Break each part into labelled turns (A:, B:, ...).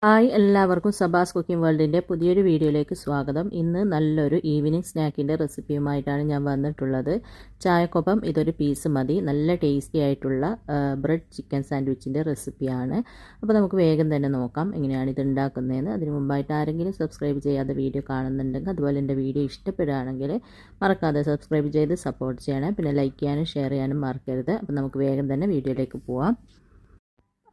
A: Hi എല്ലാവർക്കും Sabas cooking വേൾഡിൻ്റെ പുതിയൊരു വീഡിയോയിലേക്ക് സ്വാഗതം. ഇന്ന് നല്ലൊരു ഈവനിങ് സ്നാക്കിൻ്റെ റെസിപ്പിയുമായിട്ടാണ് ഞാൻ വന്നിട്ടുള്ളത്. ചായക്കൊപ്പം ഇതൊരു പീസ് മതി. നല്ല ടേസ്റ്റി ആയിട്ടുള്ള ബ്രെഡ് ചിക്കൻ സാൻഡ്വിച്ചിൻ്റെ റെസിപ്പിയാണ്. അപ്പോൾ നമുക്ക് വേഗം തന്നെ നോക്കാം എങ്ങനെയാണ് ഇത് ഉണ്ടാക്കുന്നതെന്ന്. അതിന് മുമ്പായിട്ട് ആരെങ്കിലും സബ്സ്ക്രൈബ് ചെയ്യാതെ വീഡിയോ കാണുന്നുണ്ടെങ്കിൽ, അതുപോലെ എൻ്റെ വീഡിയോ ഇഷ്ടപ്പെടുകയാണെങ്കിൽ മറക്കാതെ സബ്സ്ക്രൈബ് ചെയ്ത് സപ്പോർട്ട് ചെയ്യണം. പിന്നെ ലൈക്ക് ചെയ്യാനും ഷെയർ ചെയ്യാനും മറക്കരുത്. അപ്പോൾ നമുക്ക് വേഗം തന്നെ വീഡിയോയിലേക്ക് പോവാം.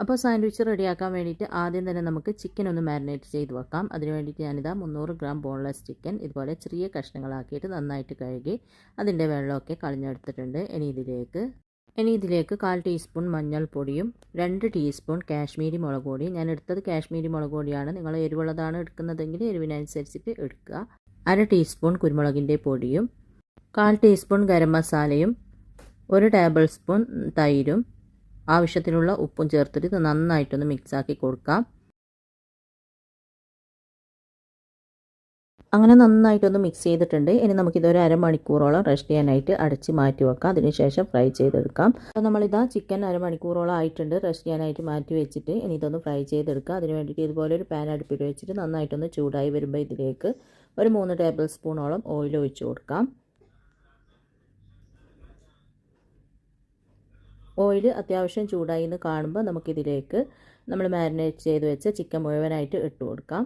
A: അപ്പോൾ സാൻഡ്വിച്ച് റെഡിയാക്കാൻ വേണ്ടിയിട്ട് ആദ്യം തന്നെ നമുക്ക് ചിക്കൻ ഒന്ന് മാരിനേറ്റ് ചെയ്ത് വെക്കാം. അതിന് വേണ്ടിയിട്ട് ഞാനിതാ 300 ഗ്രാം ബോൺലെസ് ചിക്കൻ ഇതുപോലെ ചെറിയ കഷ്ണങ്ങളാക്കിയിട്ട് നന്നായിട്ട് കഴുകി അതിൻ്റെ വെള്ളമൊക്കെ കളഞ്ഞെടുത്തിട്ടുണ്ട്. ഇനി ഇതിലേക്ക് 1/4 ടീസ്പൂൺ മഞ്ഞൾപ്പൊടിയും 2 ടീസ്പൂൺ കാശ്മീരി മുളക് പൊടിയും, ഞാൻ എടുത്തത് കാശ്മീരി മുളക് പൊടിയാണ്. നിങ്ങൾ എരിവുള്ളതാണ് എടുക്കുന്നതെങ്കിൽ എരിവിനനുസരിച്ചിട്ട് എടുക്കുക. 1/2 ടീസ്പൂൺ കുരുമുളകിൻ്റെ പൊടിയും 1/4 ടീസ്പൂൺ ഗരം മസാലയും 1 ടേബിൾ സ്പൂൺ തൈരും ആവശ്യത്തിനുള്ള ഉപ്പും ചേർത്തിട്ട് ഇത് നന്നായിട്ടൊന്ന് മിക്സാക്കി കൊടുക്കാം. അങ്ങനെ നന്നായിട്ടൊന്ന് മിക്സ് ചെയ്തിട്ടുണ്ട്. ഇനി നമുക്കിതൊരു അരമണിക്കൂറോളം റെസ്റ്റ് ചെയ്യാനായിട്ട് അടച്ച് മാറ്റി വെക്കാം. അതിനുശേഷം ഫ്രൈ ചെയ്തെടുക്കാം. അപ്പോൾ നമ്മളിതാ ചിക്കൻ അരമണിക്കൂറോളം ആയിട്ടുണ്ട് റെസ്റ്റ് ചെയ്യാനായിട്ട് മാറ്റി വെച്ചിട്ട്. ഇനി ഇതൊന്ന് ഫ്രൈ ചെയ്തെടുക്കാം. അതിന് വേണ്ടിയിട്ട് ഇതുപോലെ ഒരു പാൻ അടുപ്പിൽ വെച്ചിട്ട് നന്നായിട്ടൊന്ന് ചൂടായി വരുമ്പോൾ ഇതിലേക്ക് ഒരു 3 ടേബിൾ സ്പൂണോളം ഓയിൽ ഒഴിച്ച് കൊടുക്കാം. ഓയിൽ അത്യാവശ്യം ചൂടായി എന്ന് കാണുമ്പോൾ നമുക്കിതിലേക്ക് നമ്മൾ മാരിനേറ്റ് ചെയ്ത് വെച്ച ചിക്കൻ മുഴുവനായിട്ട് ഇട്ട് കൊടുക്കാം.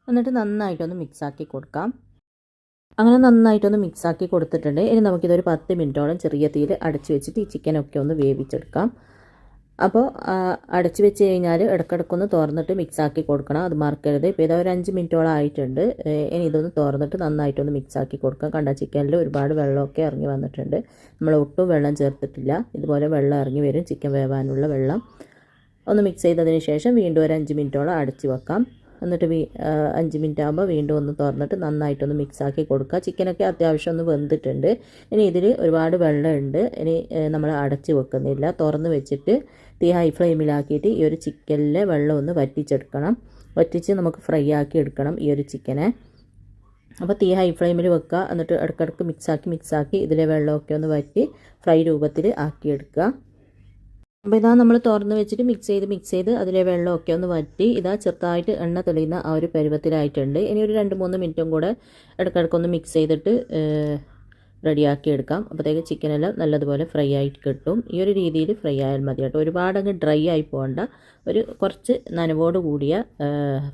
A: എന്നിട്ട് നന്നായിട്ടൊന്ന് മിക്സാക്കി കൊടുക്കാം. അങ്ങനെ നന്നായിട്ടൊന്ന് മിക്സാക്കി കൊടുത്തിട്ടുണ്ട്. ഇനി നമുക്കിതൊരു 10 മിനിറ്റോളം ചെറിയ തീയിൽ അടച്ചു വെച്ചിട്ട് ഈ ചിക്കനൊക്കെ ഒന്ന് വേവിച്ചെടുക്കാം. അപ്പോൾ അടച്ചു വെച്ച് കഴിഞ്ഞാൽ ഇടയ്ക്കിടയ്ക്കൊന്ന് തുറന്നിട്ട് മിക്സാക്കി കൊടുക്കണം, അത് മറക്കരുത്. ഇപ്പോൾ ഇതാ ഒരു 5 മിനിറ്റോളം ആയിട്ടുണ്ട്. ഇനി ഇതൊന്ന് തുറന്നിട്ട് നന്നായിട്ടൊന്ന് മിക്സാക്കി കൊടുക്കാം. കണ്ട ചിക്കനിൽ ഒരുപാട് വെള്ളമൊക്കെ ഇറങ്ങി വന്നിട്ടുണ്ട്. നമ്മൾ ഒട്ടും വെള്ളം ചേർത്തിട്ടില്ല. ഇതുപോലെ വെള്ളം ഇറങ്ങി വരും, ചിക്കൻ വേവാനുള്ള വെള്ളം. ഒന്ന് മിക്സ് ചെയ്തതിന് ശേഷം വീണ്ടും ഒരു 5 മിനിറ്റോളം അടച്ചു വെക്കാം. എന്നിട്ട് 5 മിനിറ്റ് ആകുമ്പോൾ വീണ്ടും ഒന്ന് തുറന്നിട്ട് നന്നായിട്ടൊന്ന് മിക്സാക്കി കൊടുക്കുക. ചിക്കനൊക്കെ അത്യാവശ്യം ഒന്ന് വെന്തിട്ടുണ്ട്. ഇനി ഇതിൽ ഒരുപാട് വെള്ളമുണ്ട്. ഇനി നമ്മൾ അടച്ച് വെക്കുന്നില്ല, തുറന്ന് വെച്ചിട്ട് തീ ഹൈ ഫ്ലെയിമിലാക്കിയിട്ട് ഈ ഒരു ചിക്കനിലെ വെള്ളം ഒന്ന് വറ്റിച്ചെടുക്കണം. വറ്റിച്ച് നമുക്ക് ഫ്രൈ ആക്കി എടുക്കണം ഈ ഒരു ചിക്കനെ. അപ്പോൾ തീ ഹൈ ഫ്ലെയിമിൽ വെക്കുക. എന്നിട്ട് ഇടയ്ക്കിടയ്ക്ക് മിക്സാക്കി ഇതിലെ വെള്ളമൊക്കെ ഒന്ന് വറ്റി ഫ്രൈ രൂപത്തിൽ ആക്കിയെടുക്കുക. അപ്പോൾ ഇതാ നമ്മൾ തുറന്ന് വെച്ചിട്ട് മിക്സ് ചെയ്ത് അതിലെ വെള്ളമൊക്കെ ഒന്ന് വറ്റി ഇതാ ചെറുതായിട്ട് എണ്ണ തെളിയുന്ന ആ ഒരു പരുവത്തിലായിട്ടുണ്ട്. ഇനി ഒരു 2-3 മിനിറ്റും കൂടെ ഇടയ്ക്കിടയ്ക്കൊന്ന് മിക്സ് ചെയ്തിട്ട് റെഡിയാക്കി എടുക്കാം. അപ്പോഴത്തേക്ക് ചിക്കനെല്ലാം നല്ലതുപോലെ ഫ്രൈ ആയിട്ട് കിട്ടും. ഈ ഒരു രീതിയിൽ ഫ്രൈ ആയാൽ മതി കേട്ടോ. ഒരുപാട് അങ്ങ് ഡ്രൈ ആയി പോകണ്ട, ഒരു കുറച്ച് നനവോട് കൂടിയ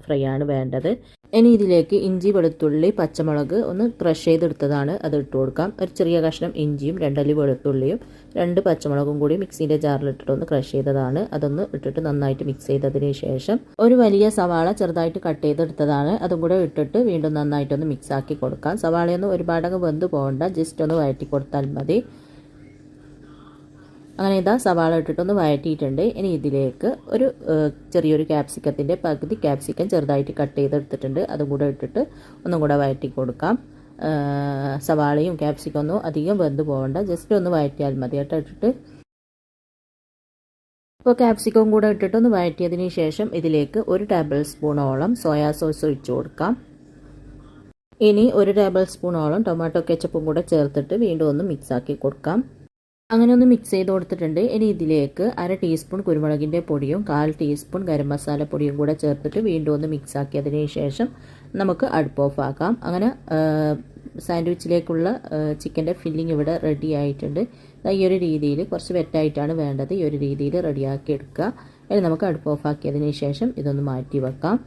A: ഫ്രൈ ആണ് വേണ്ടത്. ഇനി ഇതിലേക്ക് ഇഞ്ചി, വെളുത്തുള്ളി, പച്ചമുളക് ഒന്ന് ക്രഷ് ചെയ്തെടുത്തതാണ്, അത് ഇട്ട് കൊടുക്കാം. ഒരു ചെറിയ കഷ്ണം ഇഞ്ചിയും 2 അല്ലി വെളുത്തുള്ളിയും 2 പച്ചമുളകും കൂടി മിക്സിൻ്റെ ജാറിലിട്ടിട്ട് ഒന്ന് ക്രഷ് ചെയ്തതാണ്, അതൊന്ന് ഇട്ടിട്ട് നന്നായിട്ട് മിക്സ് ചെയ്തതിന് ശേഷം ഒരു വലിയ സവാള ചെറുതായിട്ട് കട്ട് ചെയ്തെടുത്തതാണ്, അതും കൂടെ ഇട്ടിട്ട് വീണ്ടും നന്നായിട്ടൊന്ന് മിക്സ് ആക്കി കൊടുക്കാം. സവാളയൊന്നും ഒരുപാടങ്ങ് വെന്ത് പോകണ്ട, ജസ്റ്റ് ഒന്ന് വഴറ്റി കൊടുത്താൽ മതി. അങ്ങനെ ഇതാ സവാള ഇട്ടിട്ടൊന്ന് വഴറ്റിയിട്ടുണ്ട്. ഇനി ഇതിലേക്ക് ഒരു ചെറിയൊരു ക്യാപ്സിക്കത്തിൻ്റെ പകുതി ക്യാപ്സിക്കം ചെറുതായിട്ട് കട്ട് ചെയ്തെടുത്തിട്ടുണ്ട്, അതും കൂടെ ഇട്ടിട്ട് ഒന്നും കൂടെ വഴറ്റി കൊടുക്കാം. സവാളയും ക്യാപ്സിക്കൊന്നും അധികം വെന്ത് പോകണ്ട, ജസ്റ്റ് ഒന്ന് വഴറ്റിയാൽ മതി കേട്ടോ. ഇട്ടിട്ട് ഇപ്പോൾ ക്യാപ്സിക്കം കൂടെ ഇട്ടിട്ടൊന്ന് വഴറ്റിയതിന് ശേഷം ഇതിലേക്ക് 1 ടേബിൾ സ്പൂണോളം സോയാ സോസ് ഒഴിച്ചു കൊടുക്കാം. ഇനി 1 ടേബിൾ സ്പൂണോളം ടൊമാറ്റോ കെച്ചപ്പും കൂടെ ചേർത്തിട്ട് വീണ്ടും ഒന്ന് മിക്സാക്കി കൊടുക്കാം. അങ്ങനെ ഒന്ന് മിക്സ് ചെയ്ത് കൊടുത്തിട്ടുണ്ട്. ഇനി ഇതിലേക്ക് 1/2 ടീസ്പൂൺ കുരുമുളകിൻ്റെ പൊടിയും 1/4 ടീസ്പൂൺ ഗരം മസാല പൊടിയും കൂടെ ചേർത്തിട്ട് വീണ്ടും ഒന്ന് മിക്സ് ആക്കിയതിന് ശേഷം നമുക്ക് അടുപ്പ് ഓഫ് ആക്കാം. അങ്ങനെ സാൻഡ്വിച്ചിലേക്കുള്ള ചിക്കൻ്റെ ഫില്ലിംഗ് ഇവിടെ റെഡി ആയിട്ടുണ്ട്. ഈ ഒരു രീതിയിൽ കുറച്ച് വെറ്റായിട്ടാണ് വേണ്ടത്. ഈ ഒരു രീതിയിൽ റെഡിയാക്കി എടുക്കുക. ഇനി നമുക്ക് അടുപ്പ് ഓഫ് ആക്കിയതിന് ശേഷം ഇതൊന്ന് മാറ്റി വെക്കാം.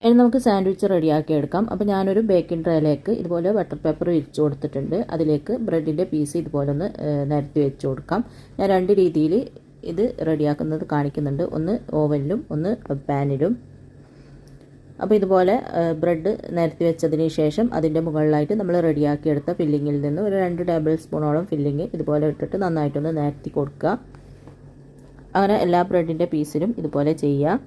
A: ഇനി നമുക്ക് സാൻഡ്വിച്ച് റെഡിയാക്കി എടുക്കാം. അപ്പോൾ ഞാനൊരു ബേക്കിംഗ് ട്രേയിലേക്ക് ഇതുപോലെ ബട്ടർ പേപ്പർ വിരിച്ചു കൊടുത്തിട്ടുണ്ട്. അതിലേക്ക് ബ്രെഡിൻ്റെ പീസ് ഇതുപോലെ ഒന്ന് നിരത്തി വെച്ച് കൊടുക്കാം. ഞാൻ 2 രീതിയിൽ ഇത് റെഡിയാക്കുന്നത് കാണിക്കുന്നുണ്ട്, ഒന്ന് ഓവനിലും ഒന്ന് പാനിലും. അപ്പോൾ ഇതുപോലെ ബ്രെഡ് നിരത്തി വെച്ചതിന് ശേഷം അതിൻ്റെ മുകളിലായിട്ട് നമ്മൾ റെഡിയാക്കി എടുത്ത ഫില്ലിങ്ങിൽ നിന്ന് ഒരു 2 ടേബിൾ സ്പൂണോളം ഫില്ലിങ് ഇതുപോലെ ഇട്ടിട്ട് നന്നായിട്ടൊന്ന് നിരത്തി കൊടുക്കുക. അങ്ങനെ എല്ലാ ബ്രെഡിൻ്റെ പീസിലും ഇതുപോലെ ചെയ്യുക.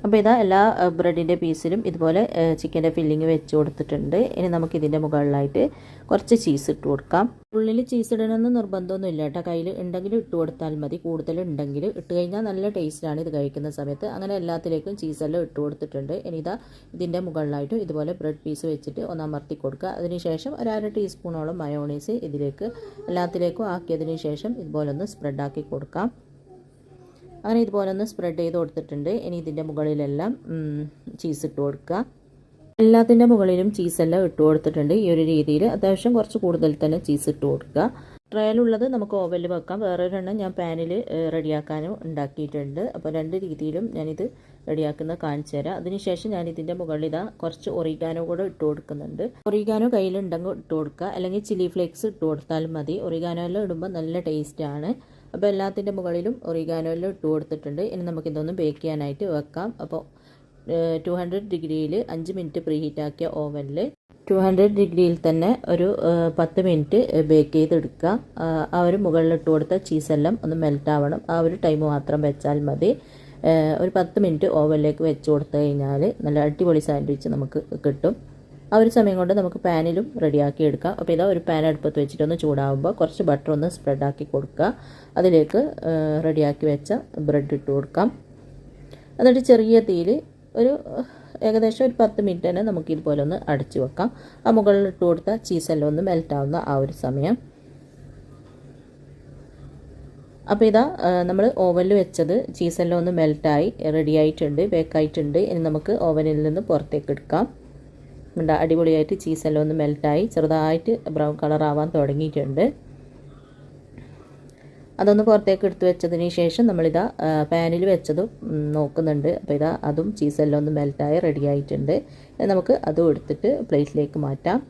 A: അപ്പോൾ ഇതാ എല്ലാ ബ്രെഡിൻ്റെ പീസിലും ഇതുപോലെ ചിക്കൻ്റെ ഫില്ലിങ് വെച്ച് കൊടുത്തിട്ടുണ്ട്. ഇനി നമുക്ക് ഇതിൻ്റെ മുകളിലായിട്ട് കുറച്ച് ചീസ് ഇട്ട് കൊടുക്കാം. ഉള്ളിൽ ചീസ് ഇടണമെന്ന് നിർബന്ധമൊന്നും ഇല്ല കേട്ടോ. കയ്യിൽ ഉണ്ടെങ്കിൽ ഇട്ട് കൊടുത്താൽ മതി. കൂടുതൽ ഉണ്ടെങ്കിൽ ഇട്ട് കഴിഞ്ഞാൽ നല്ല ടേസ്റ്റാണ് ഇത് കഴിക്കുന്ന സമയത്ത്. അങ്ങനെ എല്ലാത്തിലേക്കും ചീസെല്ലാം ഇട്ട് കൊടുത്തിട്ടുണ്ട്. ഇനി ഇതാ ഇതിൻ്റെ മുകളിലായിട്ട് ഇതുപോലെ ബ്രെഡ് പീസ് വെച്ചിട്ട് ഒന്ന് അമർത്തി കൊടുക്കുക. അതിനുശേഷം ഒരു 1/2 ടീസ്പൂണോളം മയോണൈസ് ഇതിലേക്ക് എല്ലാത്തിലേക്കും ആക്കിയതിന് ശേഷം ഇതുപോലെ ഒന്ന് സ്പ്രെഡാക്കി കൊടുക്കാം. അങ്ങനെ ഇതുപോലെ ഒന്ന് സ്പ്രെഡ് ചെയ്ത് കൊടുത്തിട്ടുണ്ട്. ഇനി ഇതിൻ്റെ മുകളിലെല്ലാം ചീസ് ഇട്ട് കൊടുക്കുക. എല്ലാത്തിൻ്റെ മുകളിലും ചീസെല്ലാം ഇട്ട് കൊടുത്തിട്ടുണ്ട്. ഈ ഒരു രീതിയിൽ അത്യാവശ്യം കുറച്ച് കൂടുതൽ തന്നെ ചീസ് ഇട്ട് കൊടുക്കുക. ട്രയലുള്ളത് നമുക്ക് ഓവനിൽ വെക്കാം. വേറൊരെണ്ണം ഞാൻ പാനിൽ റെഡിയാക്കാനും ഉണ്ടാക്കിയിട്ടുണ്ട്. അപ്പോൾ 2 രീതിയിലും ഞാനിത് റെഡിയാക്കുന്നത് കാണിച്ചു തരാം. അതിനുശേഷം ഞാൻ ഇതിൻ്റെ മുകളിൽ ഇതാ കുറച്ച് ഒറിഗാനോ കൂടെ ഇട്ട് കൊടുക്കുന്നുണ്ട്. ഒറിഗാനോ കയ്യിലുണ്ടെങ്കിൽ ഇട്ട് കൊടുക്കുക, അല്ലെങ്കിൽ ചില്ലി ഫ്ലേക്സ് ഇട്ട് കൊടുത്താലും മതി. ഒറിഗാനോ എല്ലാം ഇടുമ്പോൾ നല്ല ടേസ്റ്റാണ്. അപ്പോൾ എല്ലാത്തിൻ്റെ മുകളിലും ഒറിഗാനോ എല്ലാം ഇട്ട് കൊടുത്തിട്ടുണ്ട്. ഇനി നമുക്കിതൊന്ന് ബേക്ക് ചെയ്യാനായിട്ട് വെക്കാം. അപ്പോൾ 200 ഡിഗ്രിയിൽ 5 മിനിറ്റ് പ്രീ ഹീറ്റാക്കിയ ഓവനിൽ 200 ഡിഗ്രിയിൽ തന്നെ ഒരു 10 മിനിറ്റ് ബേക്ക് ചെയ്തെടുക്കുക. ആ ഒരു മുകളിലിട്ട് കൊടുത്ത ചീസെല്ലാം ഒന്ന് മെൽറ്റ് ആവണം. ആ ഒരു ടൈം മാത്രം വെച്ചാൽ മതി. ഒരു 10 മിനിറ്റ് ഓവനിലേക്ക് വെച്ച് കൊടുത്തു കഴിഞ്ഞാൽ നല്ല അടിപൊളി സാൻഡ്വിച്ച് നമുക്ക് കിട്ടും. ആ ഒരു സമയം കൊണ്ട് നമുക്ക് പാനിലും റെഡിയാക്കി എടുക്കാം. അപ്പോൾ ഇതാ ഒരു പാൻ അടുപ്പത്ത് വെച്ചിട്ടൊന്ന് ചൂടാകുമ്പോൾ കുറച്ച് ബട്ടർ ഒന്ന് സ്പ്രെഡാക്കി കൊടുക്കുക. അതിലേക്ക് റെഡിയാക്കി വെച്ച ബ്രെഡ് ഇട്ട് കൊടുക്കാം. എന്നിട്ട് ചെറിയ തീയിൽ ഒരു ഏകദേശം ഒരു 10 മിനിറ്റ് തന്നെ നമുക്ക് ഇതുപോലെ ഒന്ന് അടച്ചു വെക്കാം. ആ മുകളിൽ ഇട്ട് കൊടുത്ത ചീസെല്ലാം ഒന്ന് മെൽറ്റാവുന്ന ആ ഒരു സമയം. അപ്പോൾ ഇതാ നമ്മൾ ഓവനിൽ വെച്ചത് ചീസെല്ലാം ഒന്ന് മെൽറ്റായി റെഡിയായിട്ടുണ്ട്, ബേക്കായിട്ടുണ്ട്. ഇനി നമുക്ക് ഓവനിൽ നിന്ന് പുറത്തേക്ക് എടുക്കാം. അടിപൊളിയായിട്ട് ചീസെല്ലാം ഒന്ന് മെൽറ്റായി ചെറുതായിട്ട് ബ്രൗൺ കളർ ആവാൻ തുടങ്ങിയിട്ടുണ്ട്. അതൊന്ന് പുറത്തേക്ക് എടുത്ത് വെച്ചതിന് ശേഷം നമ്മളിതാ പാനിൽ വെച്ചതും നോക്കുന്നുണ്ട്. അപ്പോൾ ഇതാ അതും ചീസെല്ലാം ഒന്ന് മെൽറ്റായി റെഡി ആയിട്ടുണ്ട്. നമുക്ക് അതും എടുത്തിട്ട് പ്ലേറ്റിലേക്ക് മാറ്റാം.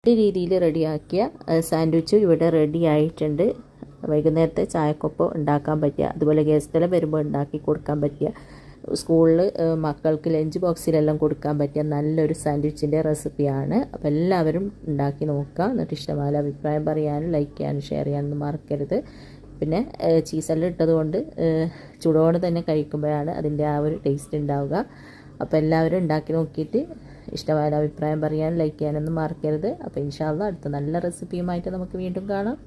A: ഈ രീതിയിൽ റെഡിയാക്കിയ സാൻഡ്വിച്ച് ഇവിടെ റെഡി ആയിട്ടുണ്ട്. വൈകുന്നേരത്തെ ചായക്കൊപ്പം ഉണ്ടാക്കാൻ പറ്റിയ, അതുപോലെ ഗസ്റ്റെല്ലാം വരുമ്പോൾ ഉണ്ടാക്കി കൊടുക്കാൻ പറ്റിയ, സ്കൂളിൽ മക്കൾക്ക് ലഞ്ച് ബോക്സിലെല്ലാം കൊടുക്കാൻ പറ്റിയ നല്ലൊരു സാൻഡ്വിച്ചിൻ്റെ റെസിപ്പിയാണ്. അപ്പോൾ എല്ലാവരും ഉണ്ടാക്കി നോക്കുക. എന്നിട്ട് ഇഷ്ടമായ അഭിപ്രായം പറയാനും ലൈക്ക് ചെയ്യാനും ഷെയർ ചെയ്യാനൊന്നും മറക്കരുത്. പിന്നെ ചീസെല്ലാം ഇട്ടതുകൊണ്ട് ചൂടോടെ തന്നെ കഴിക്കുമ്പോഴാണ് അതിൻ്റെ ആ ഒരു ടേസ്റ്റ് ഉണ്ടാവുക. അപ്പോൾ എല്ലാവരും ഉണ്ടാക്കി നോക്കിയിട്ട് ഇഷ്ടമായ അഭിപ്രായം പറയാനും ലൈക്ക് ചെയ്യാനൊന്നും മറക്കരുത്. അപ്പോൾ ഇൻഷാ അല്ലാഹ് അടുത്ത നല്ല റെസിപ്പിയുമായിട്ട് നമുക്ക് വീണ്ടും കാണാം.